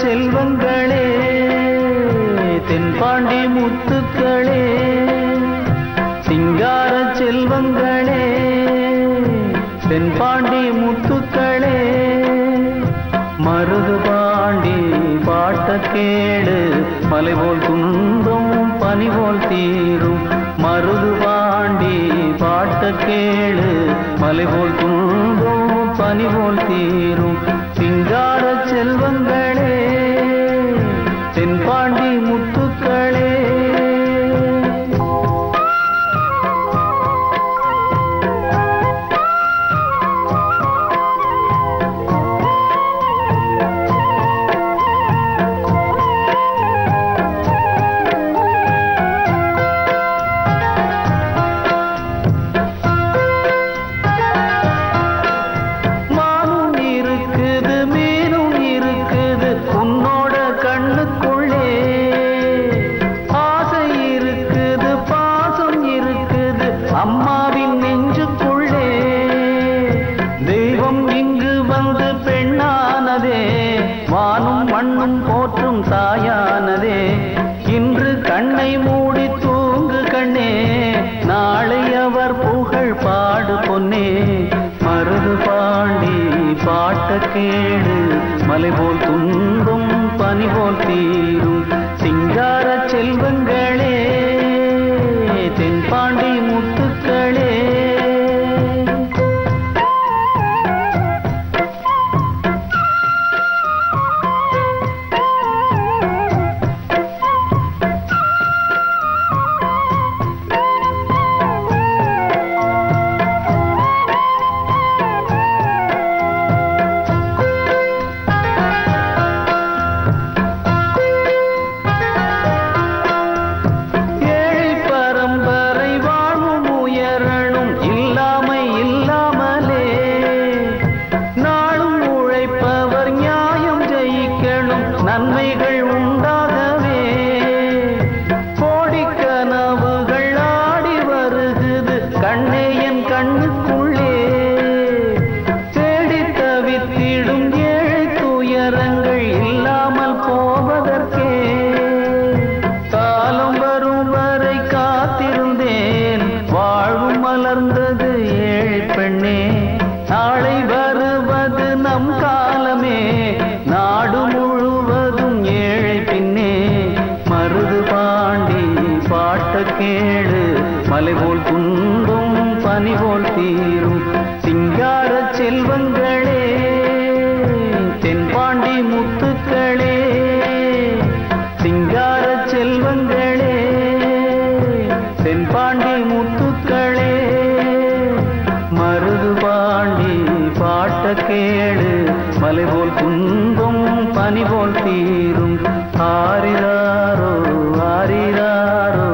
செல்வங்களே தென்பாண்டி முத்துக்களே சிங்கார செல்வங்களே தென்பாண்டி முத்துக்களே மருது பாண்டி பாட்ட கேடு மலை போல் துன்பம் பனி போல் தீரும் மருது பாண்டி பாட்ட கேடு மலை போல் துன்பம் பனி போல் தீரும் சிங்கார செல்வங்களே தென்பாண்டி முத்துக்களே அம்மாவின் நெஞ்சுக்குள்ளே தெய்வம் இங்கு வந்து பெண்ணானதே வானும் மண்ணும் போற்றும் தாயானதே இன்று கண்ணை மூடி தூங்கு கண்ணே நாளை அவர் புகழ் பாடு பொன்னே மருது பாண்டி பாட்ட கேடு மலை போல் துன்பம் பனி போல் தீரும் சிங்கார செல்வங்களே தென்பாண்டி முத்துக்களே நன்மைகள் உண்டாகவே கோடி கனவுகள் ஆடி வருகுது கண்ணே என் கண்ணுக்குள்ளே தேடி தவித்திடும் ஏழை துயரங்கள் இல்லாமல் போவதற்கே காலம் வரும் வரை காத்திருந்தேன் வாழ்வு மலர்ந்தது ஏழை பெண்ணே நாளை வருவது நம் காலமே நாடு முழுவதும் ஏழை பின்னே மருது பாண்டி பாட்ட கேடு மலை போல் துன்பம் பனி போல் தீரும் சிங்கார செல்வங்களே தென்பாண்டி முத்துக்களே சிங்கார செல்வங்களே தென்பாண்டி முத்துக்களே மருது பாண்டி பாட்ட கேடு மலை போல் துன்பம் பனி போல் தீரும் ஆரிராரோ ஆரிராரோ